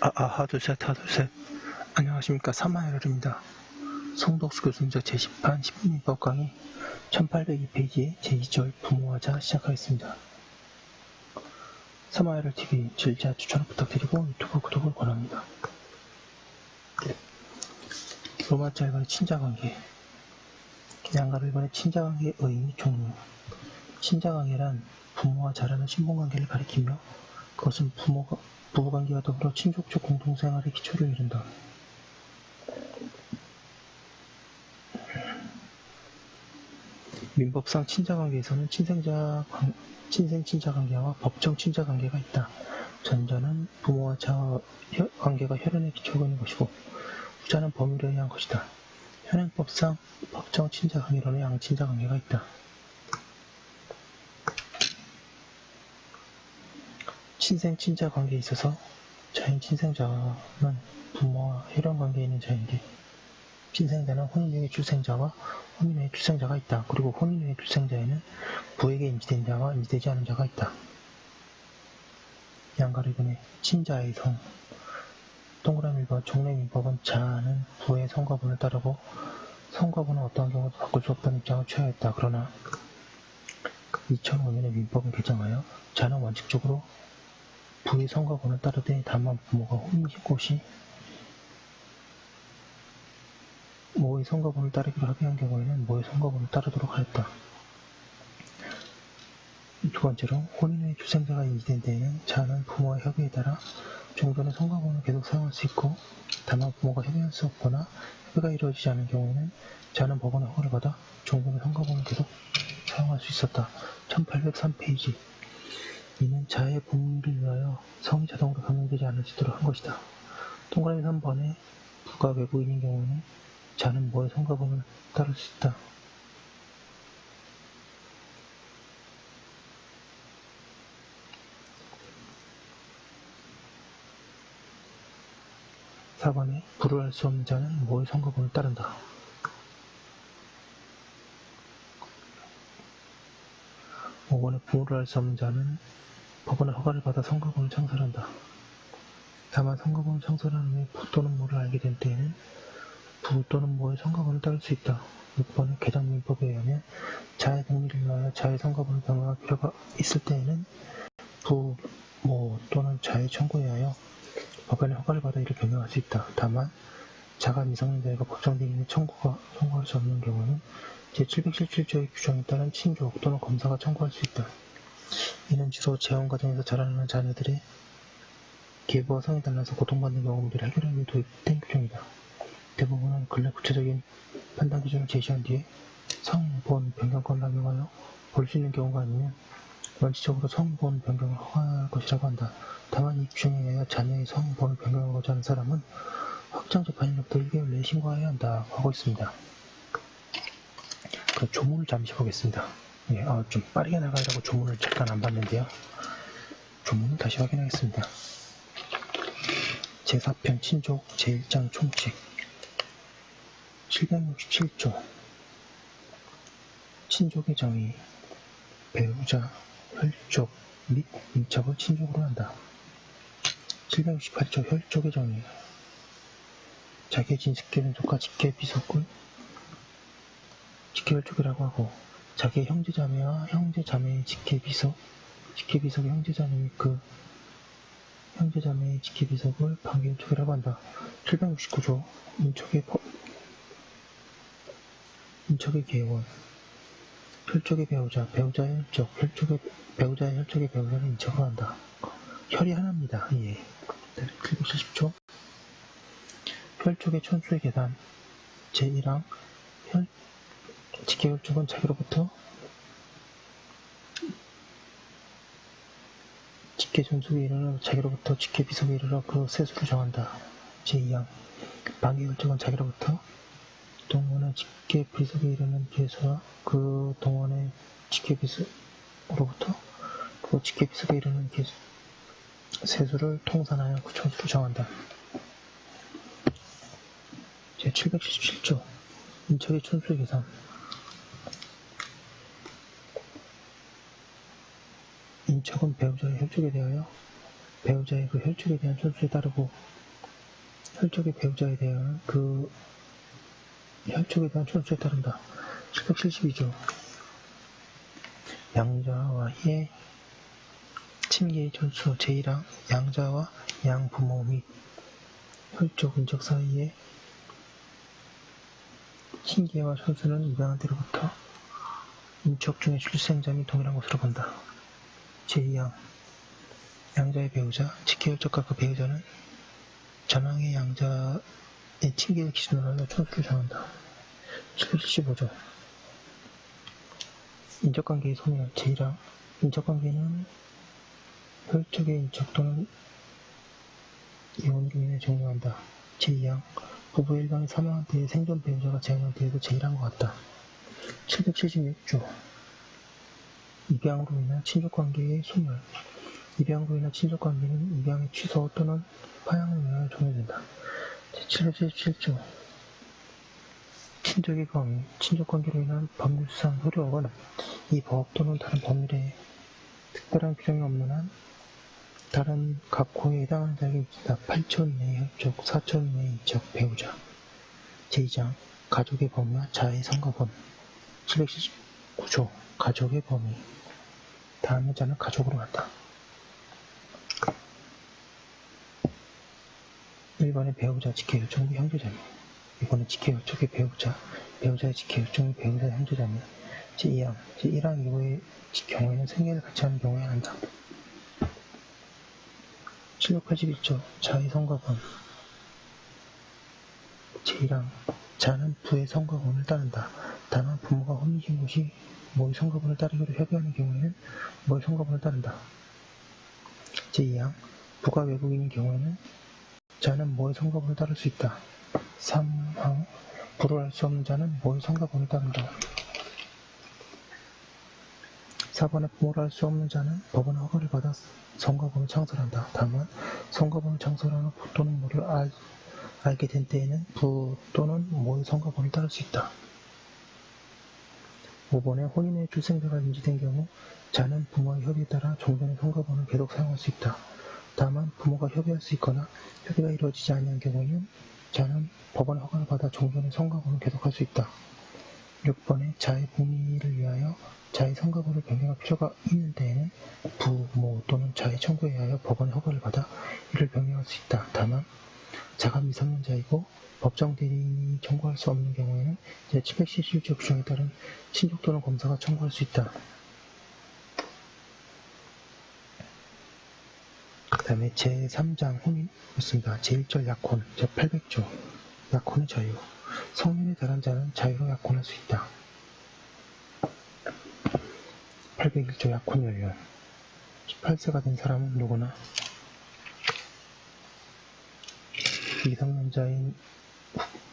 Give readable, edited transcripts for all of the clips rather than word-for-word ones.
하둘셋. 안녕하십니까. 사마열입니다. 송덕수 교수님자 제10판 10분민법 강의 1802페이지의 제2절 부모와 자 시작하겠습니다. 사마열을 TV 질자 추천을 부탁드리고 유튜브 구독을 권합니다. 로마자 1번의 친자관계, 양가로 1번의 친자관계의 의미 종류. 친자관계란 부모와 자라는 신분관계를 가리키며 그것은 부부관계와 더불어 친족적 공동생활의 기초를 이룬다. 민법상 친자관계에서는 친생친자관계와 법정 친자관계가 있다. 전자는 부모와 자와 관계가 혈연의 기초가 있는 것이고 후자는 법률에 의한 것이다. 현행법상 법정 친자관계로는 양친자관계가 있다. 친생친자관계에 있어서 자인 친생자는 부모와 혈연관계에 있는 자인데 친생자는 혼인 후의 출생자와 혼인 후의 출생자가 있다. 그리고 혼인 후의 출생자에는 부에게 인지된 자와 인지되지 않은 자가 있다. 양가로 1번의 친자의 성, 동그라미 1번 종래민법은 자는 부의 성과분을 따르고 성과분은 어떠한 경우도 바꿀 수 없다는 입장을 취하였다. 그러나 2005년에 민법을 개정하여 자는 원칙적으로 부의 성과분을 따르되 다만 부모가 혼인신 시 모의 성과분을 따르기로 합의한 경우에는 모의 성과분을 따르도록 하였다. 두 번째로 혼인 후에 출생자가 인지된 데에는 자는 부모의 협의에 따라 종전의 성과분을 계속 사용할 수 있고 다만 부모가 협의할 수 없거나 협의가 이루어지지 않은 경우에는 자는 법원의 허가를 받아 종전의 성과분을 계속 사용할 수 있었다. 1803페이지. 이는 자의 법률을 위하여 성이 자동으로 변경되지 않아지도록 한 것이다. 동그라미 3번에 부가 외부인인 경우에는 자는 모의 성과분을 따를 수 있다. (4번에) 부를 알 수 없는 자는 모의 성과분을 따른다. (5번에) 부를 알 수 없는 자는 법원의 허가를 받아 성과분을 창설한다. 다만 성과분을 창설한 후에 부 또는 모를 알게 된 때에는 부 또는 모의 성과분을 따를 수 있다. 6번의 개정민법에 의하면 자의 복리를 위하여 자의 성과분을 변경할 필요가 있을 때에는 부, 모 또는 자의 청구에 의하여 법원의 허가를 받아 이를 변경할 수 있다. 다만 자가 미성년자이고 법정 대리인의 청구할 수 없는 경우는 제717조의 규정에 따른 친족 또는 검사가 청구할 수 있다. 이는 주로 재혼 과정에서 자라나는 자녀들의 계부와 성에 달라서 고통받는 경우들을 해결하기 위해 도입된 규정이다. 대부분은 근래 구체적인 판단 기준을 제시한 뒤에 성, 본, 변경권을 악용하여 볼 수 있는 경우가 아니면 원칙적으로 성, 본, 변경을 허가할 것이라고 한다. 다만 이 규정에 의하여 자녀의 성, 본을 변경하고자 하는 사람은 확정 재판일로부터 1개월 내에 신고해야 한다고 하고 있습니다. 그 조문을 잠시 보겠습니다. 예, 좀 빠르게 나가려고 조문을 잠깐 안 봤는데요. 조문을 다시 확인하겠습니다. 제4편 친족 제1장 총칙 767조 친족의 정의 배우자, 혈족 및 인척을 친족으로 한다. 768조 혈족의 정의 자기의 직계眷属과 직계비속을 직계혈족이라고 하고 자기의 형제자매와 형제자매의 직계비속의 형제자매 및 그 형제자매의 직계비속을 관계혈족이라고 한다. 769조 인척의 계원 혈족의 배우자, 배우자의 혈족, 배우자의 혈족의 배우자는 인척을 한다. 혈이 하나입니다. 예. 770조 혈족의 천수의 계산 제1항 직계혈족은 자기로부터 직계존속에 이르러 자기로부터 직계비속에 이르러 그 세수를 정한다. 제2항 반계혈족은 자기로부터 동원의 직계비속에 이르는 계수와 그 동원의 직계비속으로부터 그 직계비속에 이르는 세수를 통산하여 그 천수를 정한다. 제777조 인척의 천수의 계산 인척은 배우자의 혈족에 대하여 배우자의 그 혈족에 대한 촌수에 따르고 혈족의 배우자에 대한 그 혈족에 대한 촌수에 따른다. 772조 양자와 희의 친계의 촌수 제1항 양자와 양부모 및 혈족 인척 사이의 친계와 촌수는 입양한 때로부터 인척 중의 출생자 및 동일한 것으로 본다. 제2항 양자의 배우자 직계혈족과 그 배우자는 전항의 양자의 친계를 기준으로 하여 촌수를 정한다. 775조 인척관계의 소멸 제1항 인척관계는 혈족의 인척 또는 이혼으로 인해 종료한다. 제2항 부부의 일방이 사망한 때의 생존 배우자가 제한한 때에도 제1항과 같다. 776조 입양으로 인한 친족관계의 소멸 입양으로 인한 친족관계는 입양의 취소 또는 파양으로 인하여 종료된다. 제777조 친족의 범위 친족관계로 인한 법률상 효력은 이 법 또는 다른 법률에 특별한 규정이 없는 한 다른 각호에 해당하는 자에게 있다. 8초 이내의 혈족, 4초 이내의 인척, 배우자 제2장 가족의 범위와 자의 성가범 779조 가족의 범위 다음의 자는 가족으로 간다. 1번의 배우자, 직계혈족 및 형제자매 2번의 직계혈족의 배우자, 배우자의 직계혈족 및 배우자의 형제자매 제2항, 제1항 이후의 경우에는 생계를 같이 하는 경우에 한다. 781조 자의 성가범 제1항 자는 부의 성가범을 따른다. 다만 부모가 혼인신 것이 모의 성가범을 따르기로 협의하는 경우에는 모의 성가범을 따른다. 제2항 부가 외국인인 경우에는 자는 모의 성가범을 따를 수 있다. 3항 부를 알 수 없는 자는 모의 성가범을 따른다. 4번에 부모를 알 수 없는 자는 법원의 허가를 받아 성가범을 창설한다. 다만 성가범을 창설하는 부 또는 모를 알게 된 때에는 부 또는 모의 성가범을 따를 수 있다. 5번에 혼인의 출생자가 인지된 경우 자는 부모의 협의에 따라 종전의 성가범을 계속 사용할 수 있다. 다만 부모가 협의할 수 있거나 협의가 이루어지지 않는 경우에는 자는 법원의 허가를 받아 종전의 성가범을 계속할 수 있다. 6번에 자의 복리를 위하여 자의 성가범을 변경할 필요가 있는 때에는 부, 모 또는 자의 청구에 의하여 법원의 허가를 받아 이를 변경할 수 있다. 다만 자가 미성년자이고 법정 대리인이 청구할 수 없는 경우에는 제771조 규정에 따른 친족 또는 검사가 청구할 수 있다. 그 다음에 제3장 혼인이었습니다. 제1절 약혼, 제800조 약혼의 자유 성년에 달한 자는 자유로 약혼할 수 있다. 801조 약혼 연령 18세가 된 사람은 누구나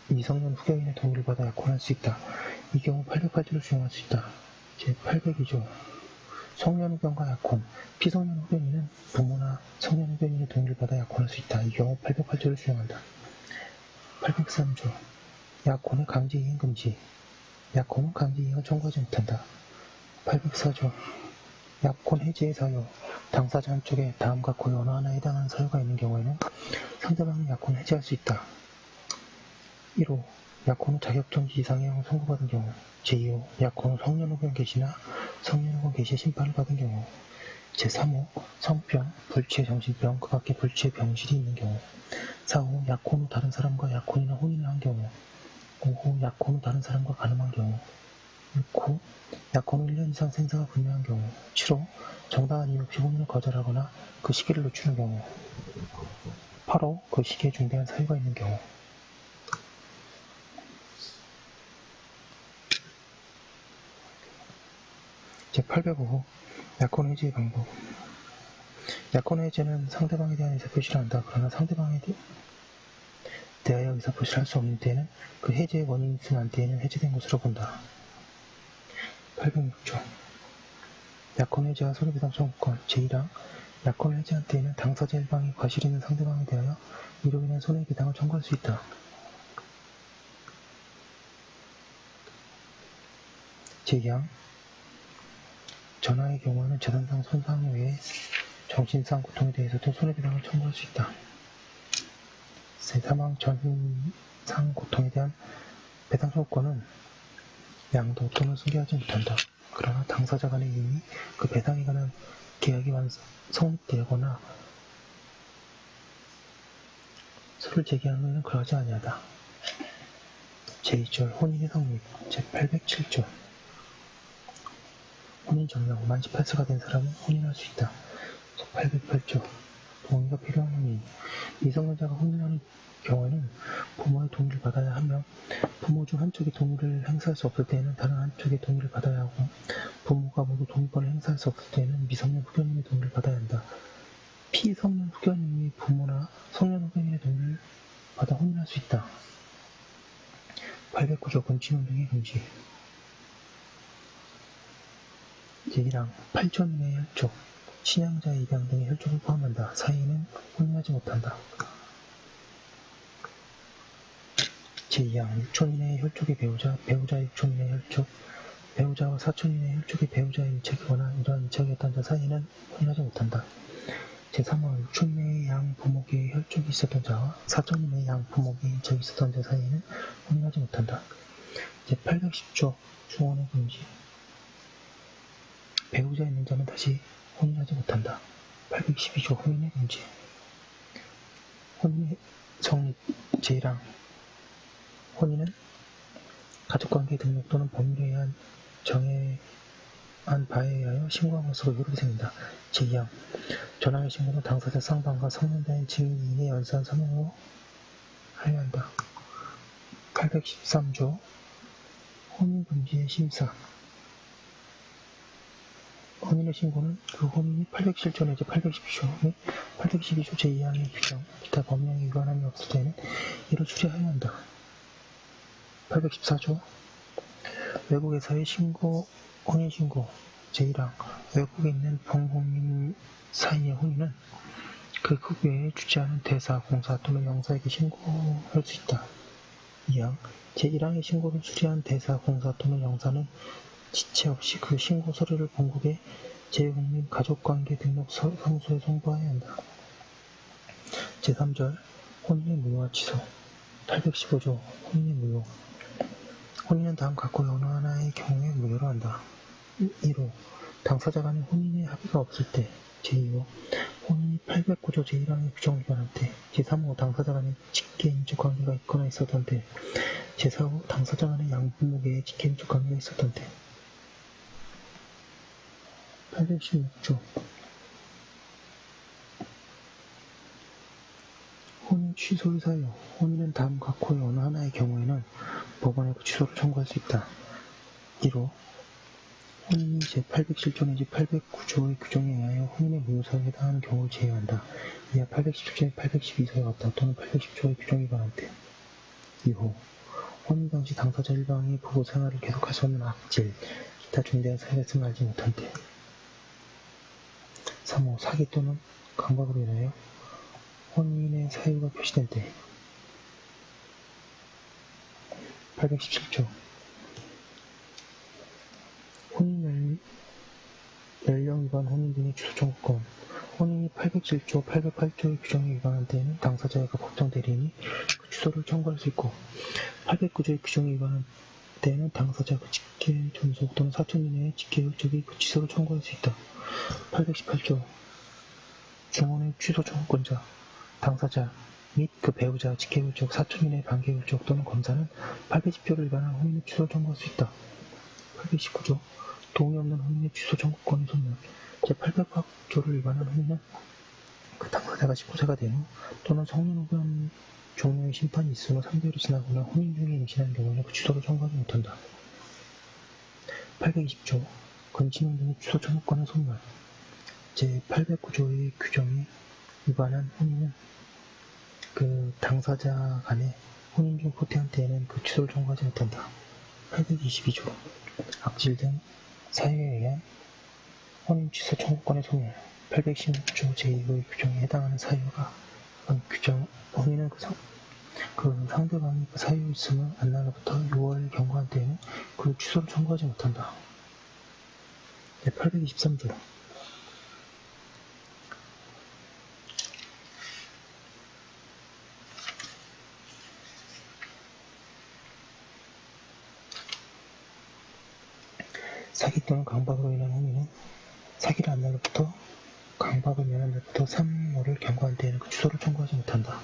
미성년 후견인의 동의를 받아 약혼할 수 있다. 이 경우 808조를 수용할 수 있다. 제802조 성년 후견과 약혼 피성년 후견인은 부모나 성년 후견인의 동의를 받아 약혼할 수 있다. 이 경우 808조를 수용한다. 803조 약혼의 강제이행 금지 약혼은 강제이행을 청구하지 못한다. 804조 약혼 해지의 사유 당사자 한쪽에 다음과 고의 어느 하나에 해당하는 사유가 있는 경우에는 상대방이 약혼을 해지할 수 있다. 1호 약혼 후 자격정지 이상의 형을 선고받은 경우 제2호 약혼 후 성년 후견 개시나 성년 후견 개시의 심판을 받은 경우 제3호 성병, 불치의 정신병, 그 밖에 불치의 병실이 있는 경우 4호 약혼 후 다른 사람과 약혼이나 혼인을 한 경우 5호 약혼 후 다른 사람과 가늠한 경우 6호 약혼 후 1년 이상 생사가 분명한 경우 7호 정당한 이유 없이 혼인을 거절하거나 그 시기를 늦추는 경우 8호 그 시기에 중대한 사유가 있는 경우 제805호 약혼 해지의 방법 약혼 해지는 상대방에 대한 의사표시를 한다. 그러나 상대방에 대하여 의사표시를 할 수 없는 때에는 그 해지의 원인이 있으면 안 때에는 해지된 것으로 본다. 806조 약혼 해지와 손해배상 청구권 제1항 약혼을 해지한 때에는 당사자 일방이 과실 있는 상대방에 대하여 이로 인한 손해배상을 청구할 수 있다. 제2항 전하의 경우에는 재산상 손상 외에 정신상 고통에 대해서도 손해배상을 청구할 수 있다. 사망 정신상 고통에 대한 배상 청구권은 양도 또는 승계하지 못한다. 그러나 당사자 간에 이미 그 배상에 관한 계약이 성립되거나 서를 제기한 후에는 그러하지 아니하다. 제2절 혼인의 성립 제807조 혼인 정령 만 18세가 된 사람은 혼인할 수 있다. 제808조 동의가 필요한 혼인 미성년자가 혼인하는 경우에는 부모의 동의를 받아야 하며 부모 중 한쪽이 동의를 행사할 수 없을 때에는 다른 한쪽의 동의를 받아야 하고 부모가 모두 동의권을 행사할 수 없을 때에는 미성년 후견인의 동의를 받아야 한다. 피성년 후견인이 부모나 성년 후견인의 동의를 받아 혼인할 수 있다. 809조 건친혼 등의 금지 제1항 8천 이내의 혈족 신양자의 입양 등의 혈족을 포함한다. 사이는 혼인하지 못한다. 제2항 6천 이내의 혈족의 배우자, 배우자의 6천 이내의 혈족, 배우자와 4천 이내의 혈족의 배우자의 일척이거나 이러한 일척이었던 자 사이는 혼인하지 못한다. 제3항 6천 이내의 양 부모계의 혈족이 있었던 자와 4천 이내의 양 부모계의 일척이 있었던 자 사이는 혼인하지 못한다. 제810조 중혼의 금지 배우자 있는 자는 다시 혼인하지 못한다. 812조 혼인의 금지 혼인의 성립 제1항 혼인은 가족관계 등록 또는 법률에 의한 정해한 바에 의하여 신고함으로써 효력이 생긴다. 제2항 전항의 신고는 당사자 쌍방과 성년된 증인 2인의 연산 서명으로 하여야 한다. 813조 혼인금지의 심사 혼인의 신고는 그 혼인이 807조 내지 812조 및 812조 제2항의 규정 기타 법령에 위반함이 없을 때는 이를 수리하여야 한다. 814조 외국에서의 신고 혼인신고 제1항 외국에 있는 범국민 사이의 혼인은 그 외에 주재하는 대사, 공사 또는 영사에게 신고할 수 있다. 2항 제1항의 신고를 수리한 대사, 공사 또는 영사는 지체 없이 그 신고 서류를 본국의 제1국민 가족관계 등록 사무소에 송부해야 한다. 제3절 혼인의 무효와 취소 815조 혼인의 무효 혼인은 다음 각호 어느 하나의 경우에 무효로 한다. 1호 당사자 간의 혼인의 합의가 없을 때 제2호 혼인이 809조 제1항의 규정을 위반할 때 제3호 당사자 간의 직계인적 관계가 있거나 있었던 때 제4호 당사자 간의 양부모계의 직계인적 관계가 있었던 때 816조 혼인 취소의 사유 혼인은 다음 각호의 어느 하나의 경우에는 법원에 그 취소를 청구할 수 있다. 1호 혼인이 제807조 내지 809조의 규정에 의하여 혼인의 무효사유에 해당하는 경우를 제외한다. 이하 817조에 812사유가 없다 또는 810조의 규정이 위반할 때 2호 혼인 당시 당사자 일방이 부부 생활을 계속할 수 없는 악질, 기타 중대한 사유가 있음을 알지 못한 때 3호 사기 또는 강박으로 인하여 혼인의 사유가 표시된 때 817조 혼인 연령 위반 혼인 등의 취소 청구권 혼인이 807조, 808조의 규정에 위반한 때에는 당사자가 법정 대리인이 그 취소를 청구할 수 있고 809조의 규정에 위반한 때에는 당사자 그 직계 존속 또는 사촌 이내의 직계 혈족이 그 취소를 청구할 수 있다. 818조 중혼의 취소 청구권자 당사자 및 그 배우자, 직계율적, 사촌 이내의 관계율적 또는 검사는 810조를 위반한 혼인의 취소 청구할 수 있다. 819조 동의 없는 혼인의 취소 청구권의 소멸 제808조를 위반한 혼인은 그 당사자가 19세가 된 후 또는 성년 후견 종료의 심판이 있은 후 3개월이 지나거나 혼인 중에 임신한 경우에는 그 취소를 청구하지 못한다. 820조 건친혼 등의 취소 청구권의 소멸 제809조의 규정에 위반한 혼인은 그 당사자 간에 혼인 중 후퇴한 때에는 그 취소를 청구하지 못한다. 822조 악질 등 사유에 의한 혼인 취소 청구권의 소멸 816조 제2호의 규정에 해당하는 사유가 규정 혼인은 그 상대방이 그 사유 있음을 안 날로부터 6월 경과한 때에는 그 취소를 청구하지 못한다. 823조 사기 또는 강박으로 인한 혼인은 사기를 한 날로부터 강박을 면한 날부터 3월을 경과한 때에는 그 취소를 청구하지 못한다.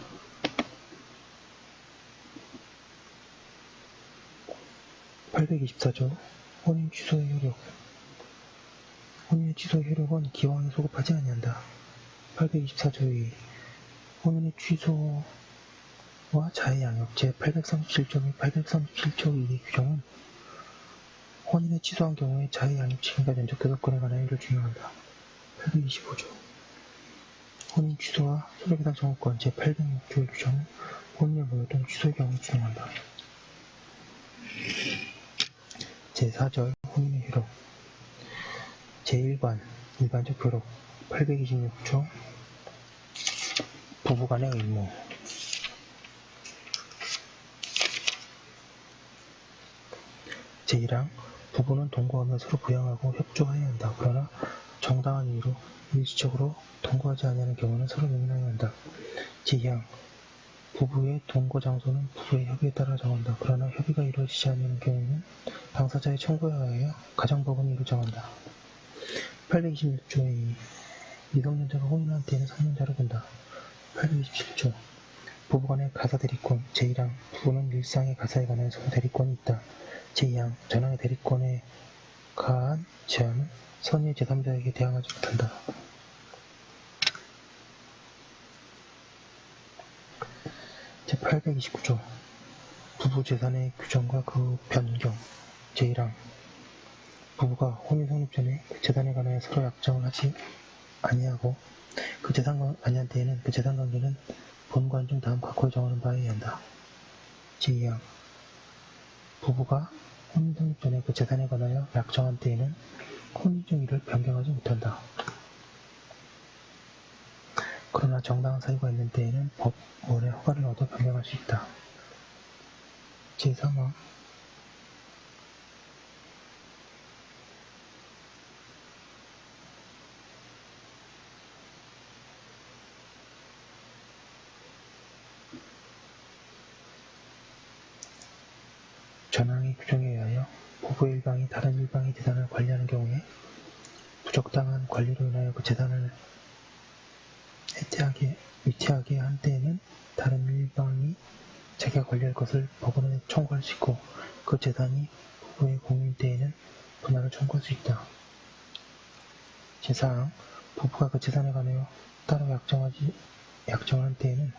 824조 혼인 취소의 효력. 혼인의 취소의 효력은 기왕에 소급하지 아니한다. 824조의 혼인의 취소와 자해 양육 제837조 및 837조 2의 규정은 혼인을 취소한 경우에 자해 양육 책임과 면적 교섭권에 관한 일을 규정한다. 825조 혼인 취소와 손해배상 청구권 제806조의 규정은 혼인의 모여 또는 취소의 경우를 규정한다. 제4절 혼인의 효력 제1관 일반적 효력 826조 부부간의 의무 제1항 부부는 동거하며 서로 부양하고 협조하여야 한다. 그러나 정당한 이유로 일시적으로 동거하지 아니하는 경우는 서로 용인하여야 한다. 제2항 부부의 동거 장소는 부부의 협의에 따라 정한다. 그러나 협의가 이루어지지 않는 경우에는 당사자의 청구에 의하여 가정법원이 이를 정한다. 826조의 미성년자가 혼인한 때에는 성년자로 본다. 827조 부부간의 가사 대리권 제1항 부부는 일상의 가사에 관하여 서로 대리권이 있다. 제2항 전항의 대리권에 가한 제한은 선의의 제3자에게 대항하지 못한다. 제829조 부부 재산의 규정과 그 변경 제1항 부부가 혼인 성립 전에 그 재산에 관하여 서로 약정을 하지 아니하고 그 재산과 아니한 때에는 그 재산관계는 본관 중 다음 각호에 정하는 바에 의한다. 제2항 부부가 혼인 성립 전에 그 재산에 관하여 약정한 때에는 혼인 중일을 변경하지 못한다. 그러나 정당한 사유가 있는 때에는 법원의 허가를 얻어 변경할 수 있다. 제3항 전항의 규정에 의하여 부부의 일방이 다른 일방의 재산을 관리하는 경우에 부적당한 관리로 인하여 그 재산을 위태하게 한 때에는 다른 일방이 자기가 관리할 것을 법원에 청구할 수 있고 그 재산이 부부의 공유인 때에는 분할을 청구할 수 있다. 제4항 부부가 그 재산에 관하여 따로 약정한 때에는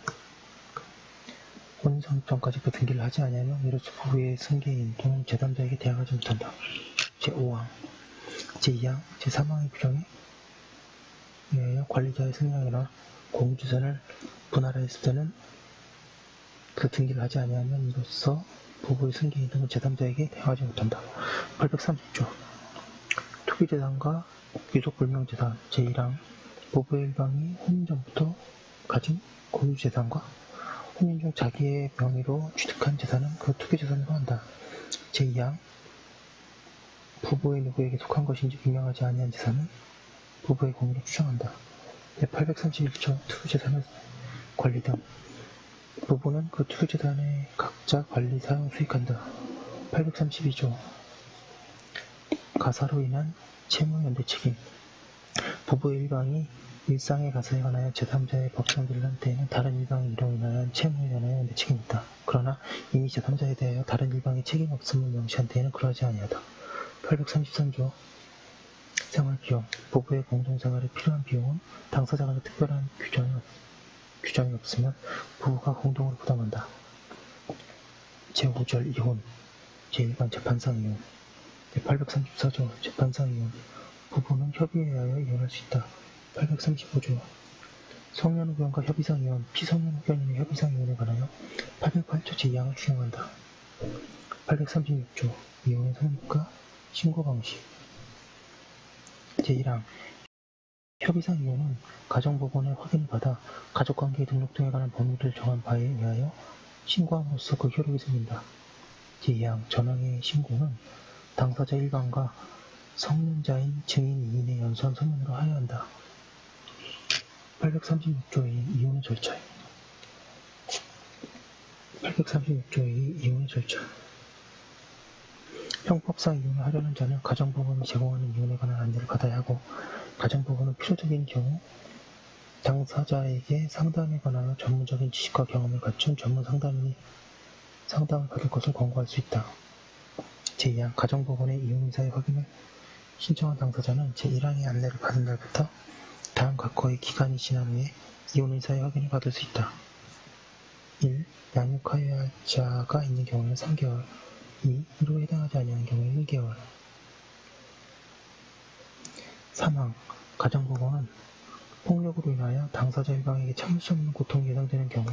혼인 성립 전까지 그 등기를 하지 아니하며 이로써 부부의 승계인 또는 제3자에게 대항하지 못한다. 제5항 제2항 제3항의 규정에 의하여 관리자의 승낙이나 공유재산을 분할하였을 때는 그 등기를 하지 아니하면 이로써 부부의 승계인 또는 제3자에게 대항하지 못한다. 830조 투기재산과 유속불명재산 제1항 부부의 일방이 혼인 전부터 가진 공유재산과 혼인 중 자기의 명의로 취득한 재산은 그 투기재산으로 한다. 제2항 부부의 누구에게 속한 것인지 분명하지 아니한 재산은 부부의 공유로 추정한다. 831조 투기재산의 관리 등 부부는 그 투기재산의 각자 관리 사용 수익한다. 832조 가사로 인한 채무연대 책임 부부의 일방이 일상의 가사에 관하여 제3자의 법정기를 한 때에는 다른 일방이 이로 인하여 채무에 관하여 연대 책임이 있다. 그러나 이미 제3자에 대하여 다른 일방의 책임 없음을 명시한 때에는 그러하지 아니하다. 833조 생활비용 부부의 공동생활에 필요한 비용은 당사자 간의 특별한 규정이 없으면 부부가 공동으로 부담한다. 제5절 이혼 제1관 재판상 이혼 제834조 재판상 이혼 부부는 협의에 의하여 이혼할 수 있다. 835조 성년 후견과 협의상 이혼 피성년 후견인의 협의상 이혼에 관하여 808조 제2항을 준용한다. 836조 이혼의 성립과 신고 방식 제1항 협의상 이혼은 가정법원의 확인을 받아 가족관계 등록 등에 관한 법률을 정한 바에 의하여 신고함으로써 그 효력이 생긴다. 제2항 전항의 신고는 당사자 일방과 성년자인 증인 2인의 연수한 서면으로 하여야 한다. 836조의 이혼의 절차 836조의 이혼의 절차 형법상 이혼을 하려는 자는 가정법원이 제공하는 이혼에 관한 안내를 받아야 하고, 가정법원은 필요적인 경우 당사자에게 상담에 관하여 전문적인 지식과 경험을 갖춘 전문 상담인이 상담을 받을 것을 권고할 수 있다. 제2항 가정법원의 이혼 의사의 확인을 신청한 당사자는 제1항의 안내를 받은 날부터 다음 각거의 기간이 지난 후에 이혼 의사의 확인을 받을 수 있다. 1. 양육하여야 할 자가 있는 경우에는 3개월, 2. 이로 해당하지 아니하는 경우에 1개월. 3항 가정법원은 폭력으로 인하여 당사자 일방에게 참을 수 없는 고통이 예상되는 경우,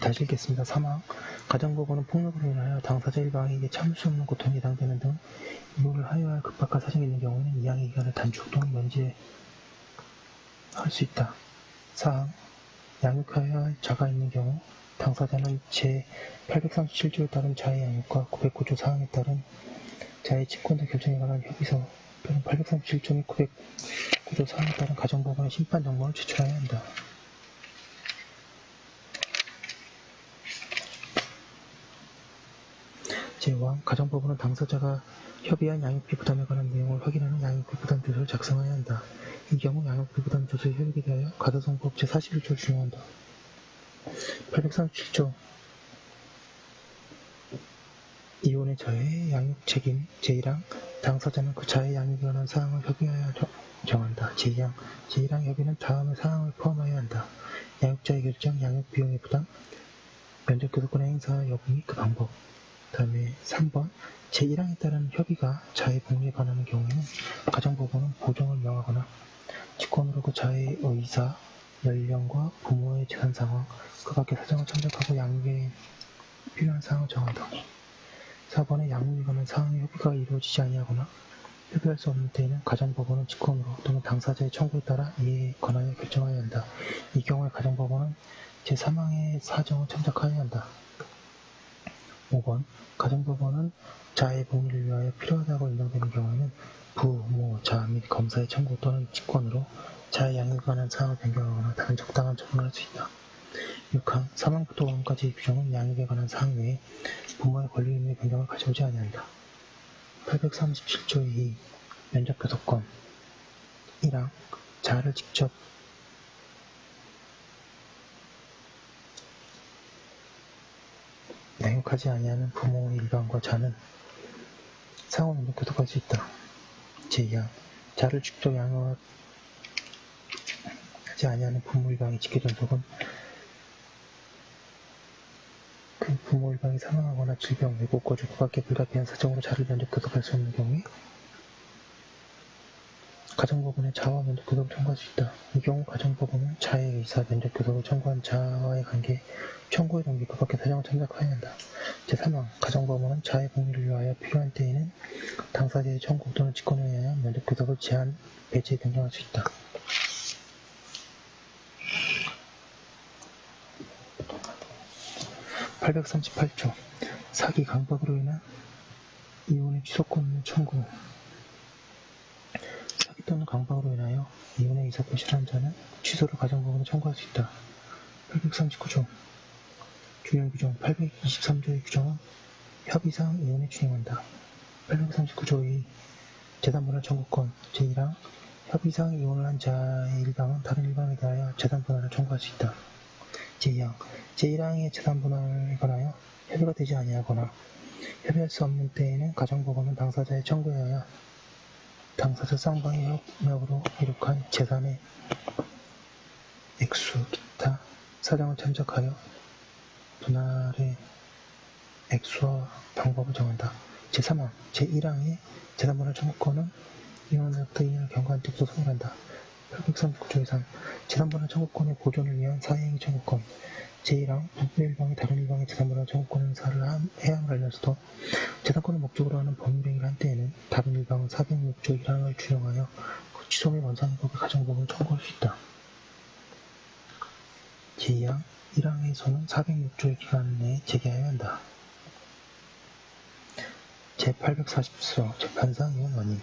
다시 읽겠습니다. 3항 가정법원은 폭력으로 인하여 당사자 일방에게 참을 수 없는 고통이 예상되는 등 이혼을 하여야 할 급박한 사정이 있는 경우에는 이 항의 기간을 단축 또는 면제할 수 있다. 4항 양육하여야 할 자가 있는 경우 당사자는 제837조에 따른 자의 양육과 909조 사항에 따른 자의 직권자 결정에 관한 협의서 또는 837조 및 909조 사항에 따른 가정법원의 심판 정보를 제출해야 한다. 제5항 가정법원은 당사자가 협의한 양육비 부담에 관한 내용을 확인하는 양육비 부담 조서를 작성해야 한다. 이 경우 양육비 부담 조서의 효력에 대하여 가사성법 제41조를 준용한다. 837조 이혼의 자의 양육 책임 제1항 당사자는 그 자의 양육에 관한 사항을 협의하여 정한다. 제2항 제1항 협의는 다음의 사항을 포함하여야 한다. 양육자의 결정, 양육 비용의 부담, 면접 교섭권의 행사 여부 및 그 방법. 다음에 3번 제1항에 따른 협의가 자의 복리에 관하는 경우에는 가정법원은 보정을 명하거나 직권으로 그 자의 의사, 연령과 부모의 재산 상황, 그 밖의 사정을 참작하고 양육에 필요한 사항을 정한다. 4번에 양육에 관한 사항의 협의가 이루어지지 아니하거나 협의할 수 없는 때에는 가정법원은 직권으로 또는 당사자의 청구에 따라 이에 관하여 결정하여야 한다. 이 경우에 가정법원은 제3항의 사정을 참작하여야 한다. 5번 가정법원은 자의 복리를 위하여 필요하다고 인정되는 경우에는 부모, 자 및 검사의 청구 또는 직권으로 자의 양육에 관한 사항을 변경하거나 다른 적당한 처분을 할 수 있다. 6항 3항부터 5항까지의 규정은 양육에 관한 사항 외에 부모의 권리 의무의 변경을 가져오지 아니한다. 837조의 2 면접교섭권 1항 자를 직접 양육하지 아니하는 부모의 일방과 자는 상호 면접 교섭할 수 있다. 제2항 자를 직접 양육하지 아니하는 부모 일방의 직계존속은 그 부모 일방이 사망하거나 질병, 외국 거주, 그 밖에 불가피한 사정으로 자를 면접 교섭할 수 없는 경우에 가정법원에 자와 면접 교섭을 청구할 수 있다. 이 경우 가정법원은 자의 의사, 면접 교섭을 청구한 자와의 관계, 청구의 동기, 그 밖의 사정을 참작하여야 한다. 제3항 가정법원은 자의 복리를 위하여 필요한 때에는 당사자의 청구 또는 직권에 의하여 면접 교섭을 제한, 배제, 변경할 수 있다. (838조) 사기, 강박으로 인한 이혼의 취소권 청구. 사기 또는 강박으로 인하여 이혼의 의사를 실한 자는 취소를 가정법원에 청구할 수 있다. 839조 준용 규정 823조의 규정은 협의상 이혼에 준용한다. 839조의 재산분할 청구권 제1항 협의상 이혼을 한 자의 일방은 다른 일방에 대하여 재산분할을 청구할 수 있다. 제2항 제1항의 재산분할에 관하여 협의가 되지 아니하거나 협의할 수 없는 때에는 가정법원은 당사자의 청구에 의하여 당사자 쌍방의 협력으로 이룩한 재산의 액수, 기타 사정을 참작하여 분할의 액수와 방법을 정한다. 제3항 제1항의 재산분할 청구권은 이혼으로부터 이혼을 경고한 때부터 소멸한다. 839조 3. 재산분할 청구권의 보존을 위한 사회행위 청구권. 제1항 부부의 일방이 다른 일방의 재산분할 청구권 행사를 해함을 알면서도 재산권을 목적으로 하는 법률행위를 한 때에는 다른 일방은 406조 1항을 준용하여 그 취소 및 원상회복의 가정법을 청구할 수 있다. 제2항 1항에서는 406조의 기간 내에 제기하여야 한다. 제840조 재판상 이혼 원인.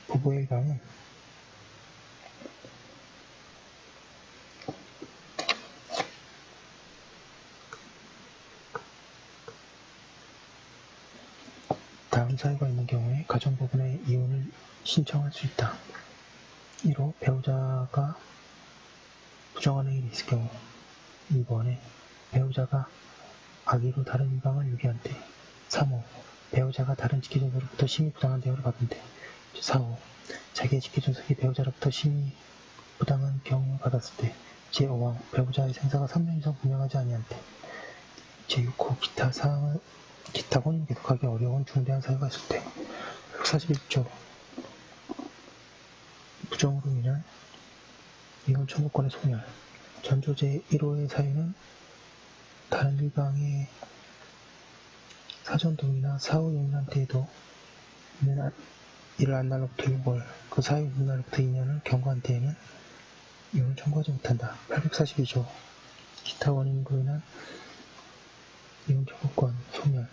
부부의 일방은 다음 사유가 있는 경우에 가정법원에 이혼을 신청할 수 있다. 1호 배우자가 부정한 행위를 있을 경우. 2번에 배우자가 악의로 다른 일방을 유기한 때. 3호 배우자가 다른 직계존속으로부터 심히 부당한 대우를 받은 때. 4호 자기의 직계존속이 배우자로부터 심히 부당한 경험을 받았을 때. 제5항 배우자의 생사가 3년 이상 분명하지 아니한 때. 제6호 기타 혼인 계속하기 어려운 중대한 사유가 있을 때. 141조 부정으로 인한 이혼 청구권의 소멸. 전조 제1호의 사유는 다른 일방의 사전 동의나 사후 용인한 때에도 이를 한 날로부터 6월, 그 사유 있는 날로부터 2년을 경과한 때에는 이혼을 청구하지 못한다. 842조 기타 원인으로 인한 이혼 청구권 소멸.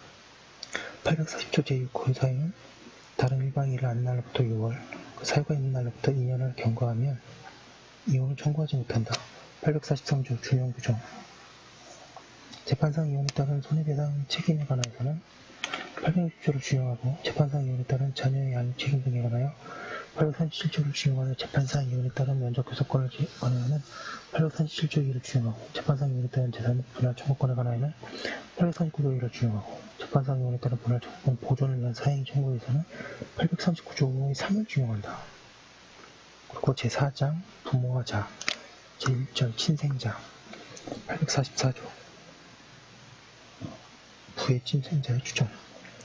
840조 제6호의 사유는 다른 일방이 이를 한 날로부터 6월, 그 사유가 있는 날로부터 2년을 경과하면 이혼을 청구하지 못한다. 843조 준용 규정. 재판상 이혼에 따른 손해배상 책임에 관하여서는 860조를 준용하고 재판상 이혼에 따른 자녀의 양육 책임 등에 관하여 837조를 준용하여 재판상 이혼에 따른 면적 교섭권을 관하여는 837조 2를 준용하고 재판상 이혼에 따른 재산 분할 청구권에 관하여는 839조 2를 준용하고 재판상 이혼에 따른 분할 청구권 보존을 위한 사행위 청구에서는 839조 3을 준용한다. 그리고 제4장 부모와 자 제1절 친생자 844조 부의 친생자의 추정.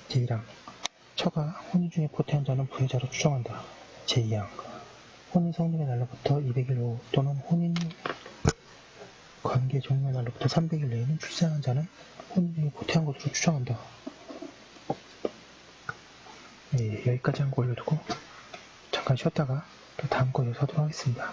제1항 처가 혼인 중에 포태한 자는 부의자로 추정한다. 제2항 혼인 성립의 날로부터 200일 후 또는 혼인 관계 종료의 날로부터 300일 내에는 출생한 자는 혼인 중에 포태한 것으로 추정한다. 네, 여기까지 한 거 올려두고 잠깐 쉬었다가 또 다음 거 이어서 하도록 하겠습니다.